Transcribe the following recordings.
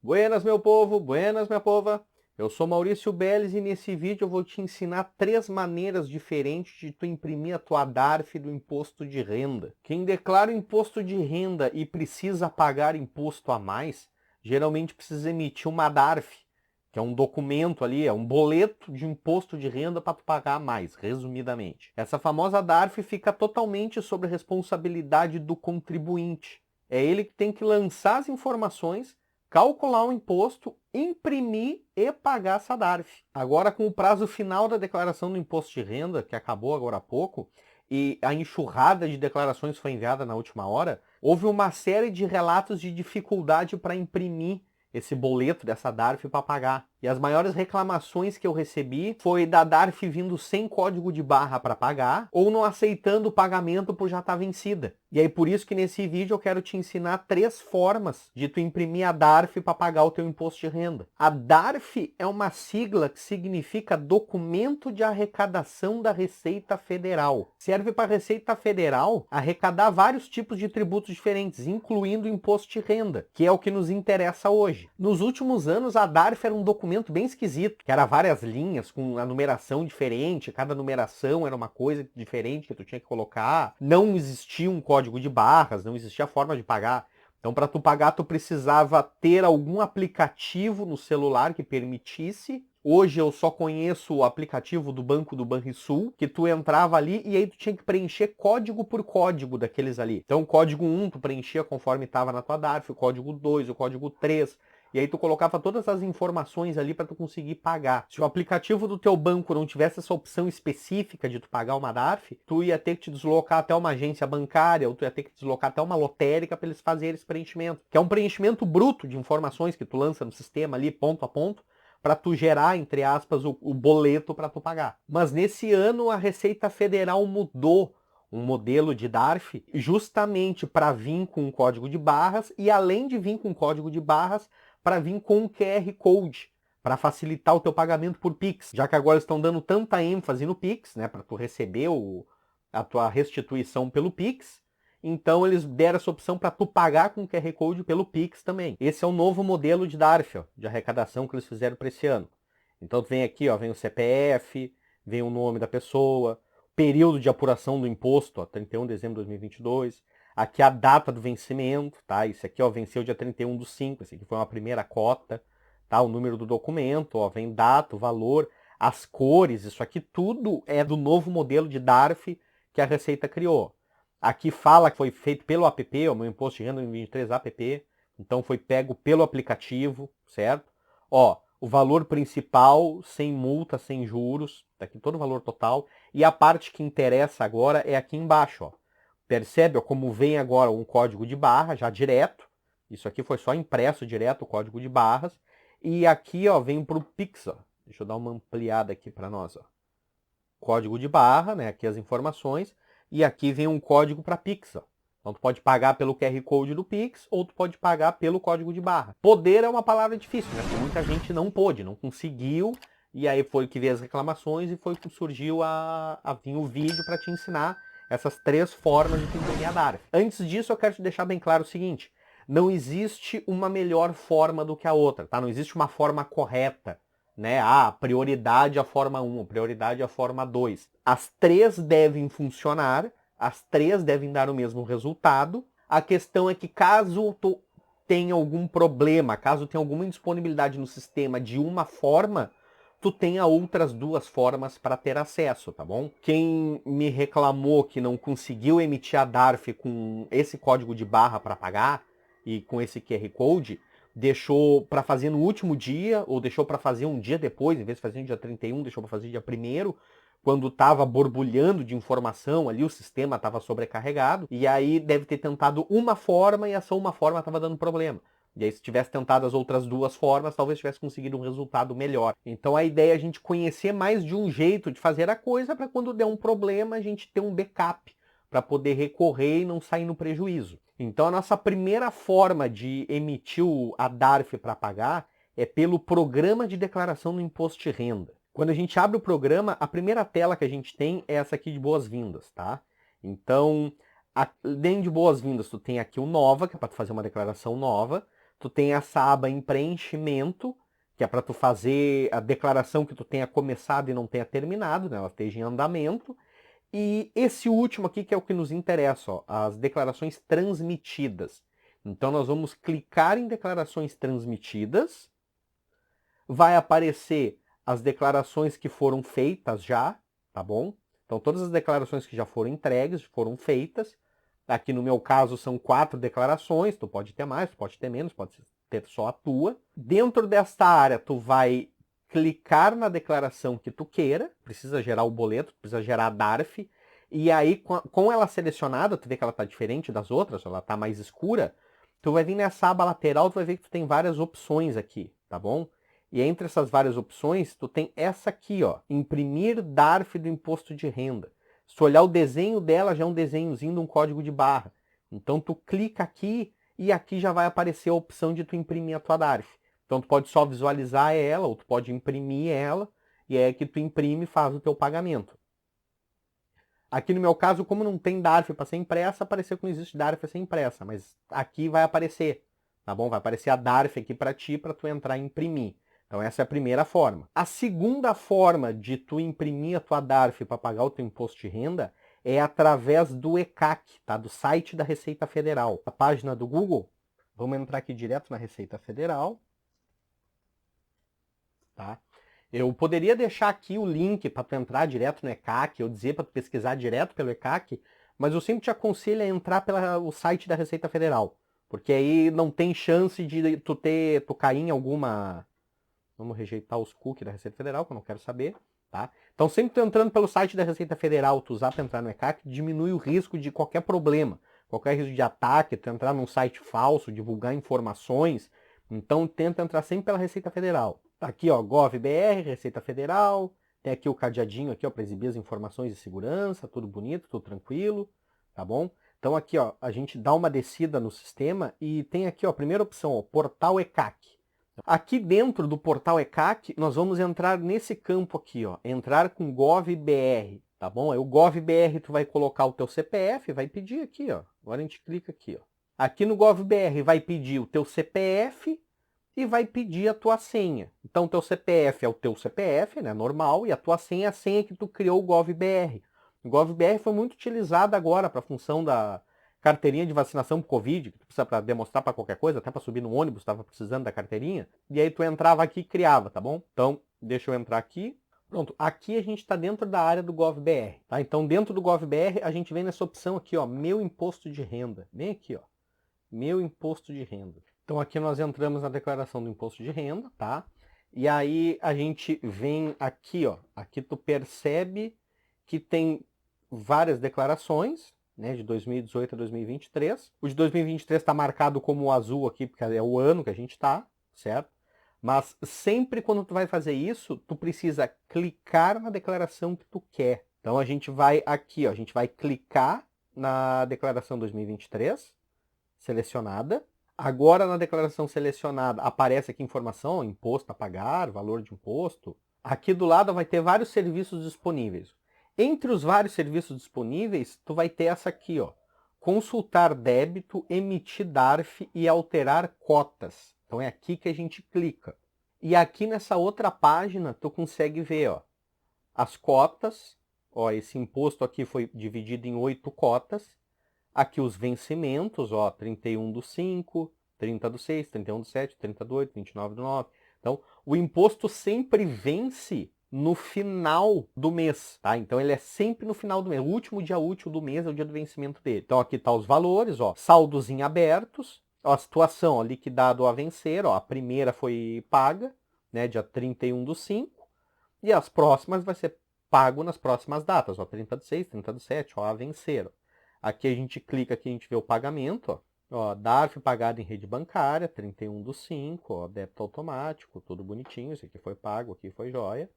Buenas, meu povo, buenas, minha pova. Eu sou Maurício Beles e nesse vídeo eu vou te ensinar 3 maneiras diferentes de tu imprimir a tua DARF do imposto de renda. Quem declara o imposto de renda e precisa pagar imposto a mais, geralmente precisa emitir uma DARF, que é um documento ali, é um boleto de imposto de renda para tu pagar a mais, resumidamente. Essa famosa DARF fica totalmente sob a responsabilidade do contribuinte. É ele que tem que lançar as informações, calcular o imposto, imprimir e pagar essa DARF. Agora, com o prazo final da declaração do imposto de renda, que acabou agora há pouco, e a enxurrada de declarações foi enviada na última hora, houve uma série de relatos de dificuldade para imprimir esse boleto dessa DARF para pagar. E as maiores reclamações que eu recebi foi da DARF vindo sem código de barra para pagar ou não aceitando o pagamento por já estar vencida. E aí por isso que nesse vídeo eu quero te ensinar 3 formas de tu imprimir a DARF para pagar o teu imposto de renda. A DARF é uma sigla que significa Documento de Arrecadação da Receita Federal. Serve para a Receita Federal arrecadar vários tipos de tributos diferentes, incluindo o imposto de renda, que é o que nos interessa hoje. Nos últimos anos, a DARF era um documento bem esquisito, que era várias linhas com a numeração diferente, cada numeração era uma coisa diferente que tu tinha que colocar. Não existia um código de barras, não existia forma de pagar. Então, para tu pagar, tu precisava ter algum aplicativo no celular que permitisse. Hoje eu só conheço o aplicativo do Banco do Banrisul, que tu entrava ali e aí tu tinha que preencher código por código daqueles ali. Então, o código 1 tu preenchia conforme estava na tua DARF, o código 2, o código 3... E aí tu colocava todas as informações ali para tu conseguir pagar. Se o aplicativo do teu banco não tivesse essa opção específica de tu pagar uma DARF, tu ia ter que te deslocar até uma agência bancária, ou tu ia ter que te deslocar até uma lotérica para eles fazerem esse preenchimento. Que é um preenchimento bruto de informações que tu lança no sistema ali, ponto a ponto, para tu gerar, entre aspas, o boleto para tu pagar. Mas nesse ano a Receita Federal mudou um modelo de DARF justamente para vir com um código de barras e além de vir com um código de barras, para vir com um QR Code, para facilitar o teu pagamento por Pix, já que agora estão dando tanta ênfase no Pix, né, para tu receber a tua restituição pelo Pix, então eles deram essa opção para tu pagar com o QR Code pelo Pix também. Esse é o novo modelo de DARF, ó, de arrecadação que eles fizeram para esse ano. Então vem aqui, ó, vem o CPF, vem o nome da pessoa, período de apuração do imposto, ó, 31 de dezembro de 2022, aqui a data do vencimento, tá? Isso aqui, ó, venceu dia 31/5, esse aqui foi uma primeira cota, tá? O número do documento, ó, vem data, o valor, as cores, isso aqui tudo é do novo modelo de DARF que a Receita criou. Aqui fala que foi feito pelo app, o meu imposto de renda 2023 app, então foi pego pelo aplicativo, certo? Ó, o valor principal, sem multa, sem juros, tá aqui todo o valor total, e a parte que interessa agora é aqui embaixo, ó. Percebe ó, como vem agora um código de barra já direto. Isso aqui foi só impresso direto o código de barras. E aqui ó, vem para o Pix. Ó. Deixa eu dar uma ampliada aqui para nós. Ó. Código de barra, né? Aqui as informações. E aqui vem um código para Pix. Ó. Então tu pode pagar pelo QR Code do Pix ou tu pode pagar pelo código de barra. Poder é uma palavra difícil, né? Porque muita gente não pôde, não conseguiu. E aí foi que veio as reclamações e foi que surgiu a vir o vídeo para te ensinar essas 3 formas de tu imprimir a DARF. Antes disso, eu quero te deixar bem claro o seguinte: não existe uma melhor forma do que a outra, tá? Não existe uma forma correta, né? Ah, prioridade a forma 1, prioridade a forma 2. As 3 devem funcionar, as 3 devem dar o mesmo resultado. A questão é que caso tu tenha algum problema, caso tenha alguma indisponibilidade no sistema de uma forma, tu tenha outras 2 formas para ter acesso, tá bom? Quem me reclamou que não conseguiu emitir a DARF com esse código de barra para pagar e com esse QR Code, deixou para fazer no último dia, ou deixou para fazer um dia depois, em vez de fazer no dia 31, deixou para fazer dia 1º, quando estava borbulhando de informação ali, o sistema estava sobrecarregado, e aí deve ter tentado uma forma e essa uma forma estava dando problema. E aí, se tivesse tentado as outras 2 formas, talvez tivesse conseguido um resultado melhor. Então, a ideia é a gente conhecer mais de um jeito de fazer a coisa para quando der um problema, a gente ter um backup para poder recorrer e não sair no prejuízo. Então, a nossa primeira forma de emitir a DARF para pagar é pelo Programa de Declaração do Imposto de Renda. Quando a gente abre o programa, a primeira tela que a gente tem é essa aqui de boas-vindas, tá? Então, dentro de boas-vindas, tu tem aqui o nova, que é para fazer uma declaração nova. tu tem essa aba em preenchimento, que é para tu fazer a declaração que tu tenha começado e não tenha terminado, né? Ela esteja em andamento. E esse último aqui que é o que nos interessa, ó, as declarações transmitidas. Então nós vamos clicar em declarações transmitidas, vai aparecer as declarações que foram feitas já, tá bom? Então todas as declarações que já foram entregues, foram feitas. Aqui no meu caso são 4 declarações, tu pode ter mais, tu pode ter menos, pode ter só a tua. Dentro desta área tu vai clicar na declaração que tu queira, precisa gerar o boleto, precisa gerar a DARF, e aí com ela selecionada, tu vê que ela está diferente das outras, ela está mais escura, tu vai vir nessa aba lateral, tu vai ver que tu tem várias opções aqui, tá bom? E entre essas várias opções, tu tem essa aqui, ó, imprimir DARF do imposto de renda. Se tu olhar o desenho dela, já é um desenhozinho de um código de barra. Então tu clica aqui e aqui já vai aparecer a opção de tu imprimir a tua DARF. Então tu pode só visualizar ela ou tu pode imprimir ela e é que tu imprime e faz o teu pagamento. Aqui no meu caso, como não tem DARF para ser impressa, apareceu que não existe DARF para ser impressa, mas aqui vai aparecer, tá bom? Vai aparecer a DARF aqui para ti, para tu entrar e imprimir. Então essa é a primeira forma. A segunda forma de tu imprimir a tua DARF para pagar o teu imposto de renda é através do ECAC, tá? Do site da Receita Federal. A página do Google, vamos entrar aqui direto na Receita Federal. Tá? Eu poderia deixar aqui o link para tu entrar direto no ECAC, ou dizer para tu pesquisar direto pelo ECAC, mas eu sempre te aconselho a entrar pelo site da Receita Federal, porque aí não tem chance de tu cair em alguma... Vamos rejeitar os cookies da Receita Federal, que eu não quero saber, tá? Então sempre tu entrando pelo site da Receita Federal, tu usar para entrar no ECAC, diminui o risco de qualquer problema, qualquer risco de ataque, tu entrar num site falso, divulgar informações. Então tenta entrar sempre pela Receita Federal. Aqui, ó, GovBR, Receita Federal, tem aqui o cadeadinho aqui, ó, para exibir as informações de segurança, tudo bonito, tudo tranquilo, tá bom? Então aqui, ó, a gente dá uma descida no sistema e tem aqui, ó, a primeira opção, ó, Portal ECAC. Aqui dentro do Portal ECAC, nós vamos entrar nesse campo aqui, ó, entrar com GovBR, tá bom? Aí o GovBR tu vai colocar o teu CPF, vai pedir aqui, ó, agora a gente clica aqui, ó. Aqui no GovBR vai pedir o teu CPF e vai pedir a tua senha. Então o teu CPF é o teu CPF, né, normal, e a tua senha é a senha que tu criou o GovBR. O GovBR foi muito utilizado agora para a função da carteirinha de vacinação por Covid, que tu precisa para demonstrar para qualquer coisa, até para subir no ônibus, estava precisando da carteirinha, e aí tu entrava aqui e criava, tá bom? Então, deixa eu entrar aqui. Pronto, aqui a gente está dentro da área do GovBR, tá? Então, dentro do GovBR, a gente vem nessa opção aqui, ó, meu imposto de renda. Vem aqui, ó, meu imposto de renda. Então, aqui nós entramos na declaração do imposto de renda, tá? E aí a gente vem aqui, ó, aqui tu percebe que tem várias declarações, né, de 2018 a 2023. O de 2023 está marcado como azul aqui, porque é o ano que a gente está, certo? Mas sempre quando tu vai fazer isso, tu precisa clicar na declaração que tu quer. Então a gente vai aqui, ó, a gente vai clicar na declaração 2023, selecionada. Agora na declaração selecionada aparece aqui informação, imposto a pagar, valor de imposto. Aqui do lado vai ter vários serviços disponíveis. Entre os vários serviços disponíveis, tu vai ter essa aqui, ó. Consultar débito, emitir DARF e alterar cotas. Então é aqui que a gente clica. E aqui nessa outra página, tu consegue ver, ó, as cotas. Ó, esse imposto aqui foi dividido em 8 cotas. Aqui os vencimentos, ó, 31/5, 30/6, 31/7, 30/8, 29/9. Então, o imposto sempre vence no final do mês, tá? Então ele é sempre no final do mês. O último dia útil do mês é o dia do vencimento dele. Então aqui tá os valores, ó, saldos em abertos, ó, a situação, ó, liquidado a vencer, ó, a primeira foi paga, né, dia 31/5, e as próximas vai ser pago nas próximas datas, ó, 30/6, 30/7, ó, a vencer. Ó. Aqui a gente clica, aqui a gente vê o pagamento, ó. Ó, DARF pagado em rede bancária, 31/5, ó, débito automático, tudo bonitinho, esse aqui foi pago, aqui foi joia.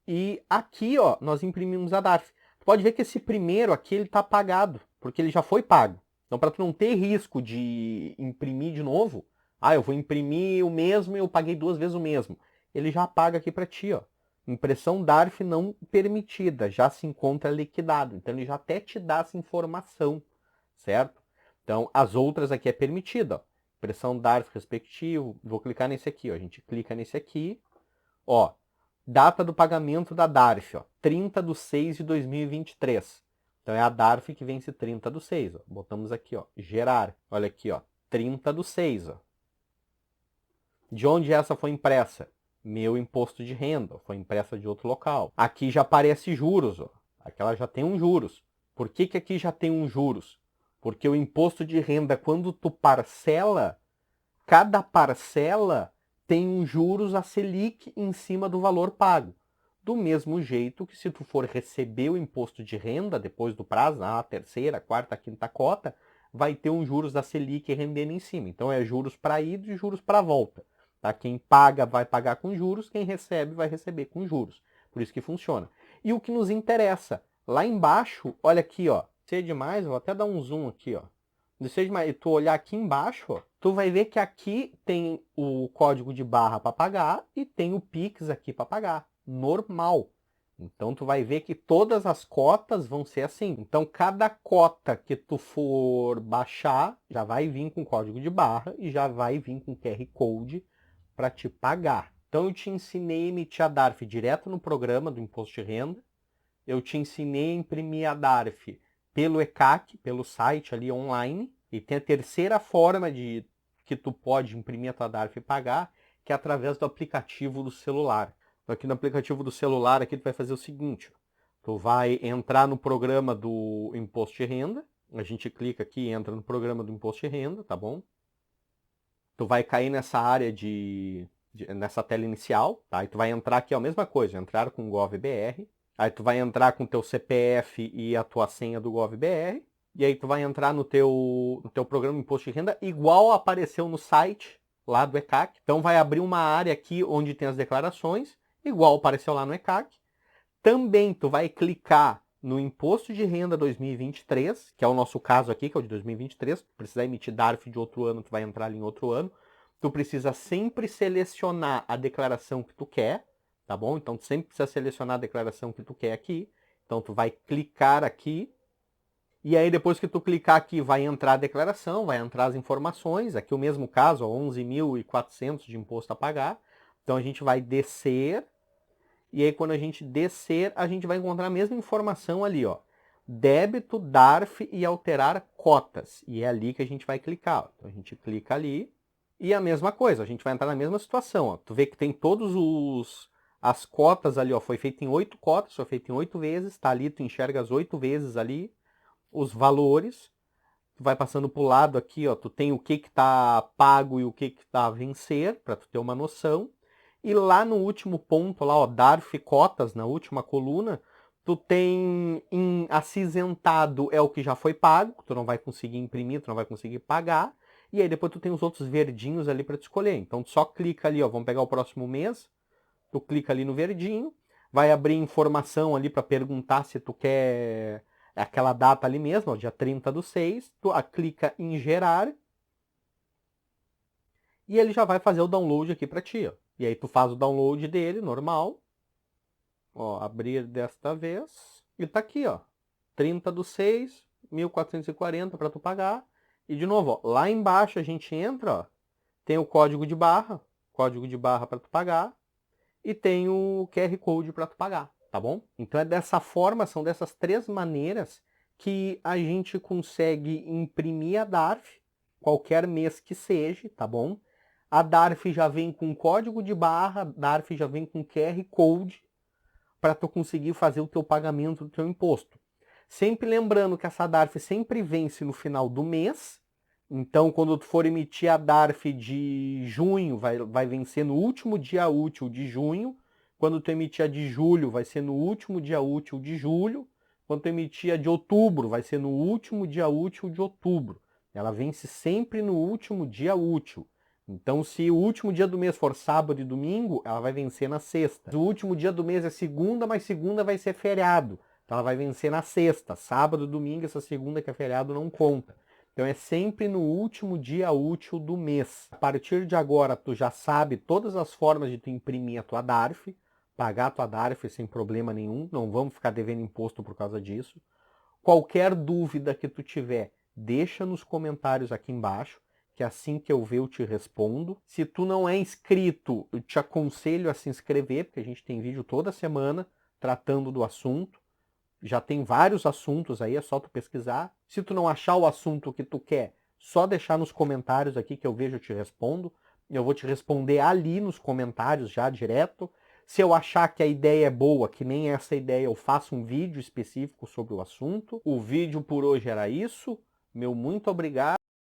E aqui, ó, nós imprimimos a DARF. Tu pode ver que esse primeiro aqui, ele tá apagado, porque ele já foi pago. Então, para tu não ter risco de imprimir de novo, eu vou imprimir o mesmo e eu paguei 2 vezes o mesmo. Ele já apaga aqui para ti, ó. Impressão DARF não permitida, já se encontra liquidado. Então, ele já até te dá essa informação, certo? Então, as outras aqui é permitida, ó. Expressão DARF respectivo, vou clicar nesse aqui, ó. A gente clica nesse aqui, ó. Data do pagamento da DARF, ó, 30/6 de 2023. Então é a DARF que vence 30/6, ó. Botamos aqui, ó, gerar. Olha aqui, ó, 30/6, ó. De onde essa foi impressa? Meu imposto de renda, foi impressa de outro local. Aqui já aparece juros, ó. Aqui ela já tem um juros. Por que que aqui já tem um juros? Porque o imposto de renda, quando tu parcela, cada parcela tem um juros a Selic em cima do valor pago. Do mesmo jeito que se tu for receber o imposto de renda depois do prazo, na terceira, quarta, quinta cota, vai ter um juros da Selic rendendo em cima. Então é juros para ida e juros para volta. Tá? Quem paga vai pagar com juros, quem recebe vai receber com juros. Por isso que funciona. E o que nos interessa, lá embaixo, olha aqui, ó. Se é demais, vou até dar um zoom aqui, ó. E tu olhar aqui embaixo, ó, tu vai ver que aqui tem o código de barra para pagar e tem o Pix aqui para pagar. Normal. Então tu vai ver que todas as cotas vão ser assim. Então cada cota que tu for baixar já vai vir com código de barra e já vai vir com QR Code para te pagar. Então eu te ensinei a emitir a DARF direto no programa do Imposto de Renda. Eu te ensinei a imprimir a DARF pelo ECAC, pelo site ali online. E tem a terceira forma de que tu pode imprimir a tua DARF e pagar, que é através do aplicativo do celular. Então, aqui no aplicativo do celular, aqui tu vai fazer o seguinte. Tu vai entrar no programa do Imposto de Renda. A gente clica aqui e entra no programa do Imposto de Renda, tá bom? Tu vai cair nessa área nessa tela inicial, tá? E tu vai entrar aqui, ó, a mesma coisa, entrar com o GovBR. Aí tu vai entrar com o teu CPF e a tua senha do GovBR. E aí tu vai entrar no teu programa de imposto de renda, igual apareceu no site lá do ECAC. Então vai abrir uma área aqui onde tem as declarações, igual apareceu lá no ECAC. Também tu vai clicar no Imposto de Renda 2023, que é o nosso caso aqui, que é o de 2023. Se precisar emitir DARF de outro ano, tu vai entrar ali em outro ano. Tu precisa sempre selecionar a declaração que tu quer, tá bom? Então tu sempre precisa selecionar a declaração que tu quer aqui. Então tu vai clicar aqui. E aí depois que tu clicar aqui, vai entrar a declaração, vai entrar as informações. Aqui o mesmo caso, 11.400 de imposto a pagar. Então a gente vai descer. E aí quando a gente descer, a gente vai encontrar a mesma informação ali, ó. Débito, DARF e alterar cotas. E é ali que a gente vai clicar, ó. Então a gente clica ali. E a mesma coisa, a gente vai entrar na mesma situação, ó. Tu vê que tem as cotas ali, ó. Foi feito em 8 cotas, foi feito em 8 vezes. Tá ali, tu enxerga as 8 vezes ali. Os valores, tu vai passando para o lado aqui, ó, tu tem o que está pago e o que está a vencer, para tu ter uma noção. E lá no último ponto, lá, ó, DARF cotas, na última coluna, tu tem em acinzentado é o que já foi pago, tu não vai conseguir imprimir, tu não vai conseguir pagar. E aí depois tu tem os outros verdinhos ali para tu escolher. Então tu só clica ali, ó, vamos pegar o próximo mês, tu clica ali no verdinho, vai abrir informação ali para perguntar se tu quer aquela data ali mesmo, ó, dia 30/6, tu clica em gerar e ele já vai fazer o download aqui para ti. Ó. E aí tu faz o download dele, normal. Ó, abrir desta vez. E tá aqui, ó. 30/6, 1.440 para tu pagar. E de novo, ó, lá embaixo a gente entra, ó, tem o código de barra para tu pagar. E tem o QR Code para tu pagar, tá bom? Então é dessa forma, são dessas 3 maneiras que a gente consegue imprimir a DARF, qualquer mês que seja, tá bom? A DARF já vem com código de barra, a DARF já vem com QR Code para tu conseguir fazer o teu pagamento do teu imposto. Sempre lembrando que essa DARF sempre vence no final do mês. Então, quando tu for emitir a DARF de junho, vai vencer no último dia útil de junho. Quando tu emitir a de julho, vai ser no último dia útil de julho. Quando tu emitir a de outubro, vai ser no último dia útil de outubro. Ela vence sempre no último dia útil. Então, se o último dia do mês for sábado e domingo, ela vai vencer na sexta. Se o último dia do mês é segunda, mas segunda vai ser feriado. Então, ela vai vencer na sexta. Sábado e domingo, essa segunda que é feriado não conta. Então é sempre no último dia útil do mês. A partir de agora, tu já sabe todas as formas de tu imprimir a tua DARF, pagar a tua DARF sem problema nenhum, não vamos ficar devendo imposto por causa disso. Qualquer dúvida que tu tiver, deixa nos comentários aqui embaixo, que assim que eu ver eu te respondo. Se tu não é inscrito, eu te aconselho a se inscrever, porque a gente tem vídeo toda semana tratando do assunto. Já tem vários assuntos aí, é só tu pesquisar. Se tu não achar o assunto que tu quer, só deixar nos comentários aqui que eu vejo e te respondo. Eu vou te responder ali nos comentários já direto. Se eu achar que a ideia é boa, que nem essa ideia, eu faço um vídeo específico sobre o assunto. O vídeo por hoje era isso. Meu muito obrigado.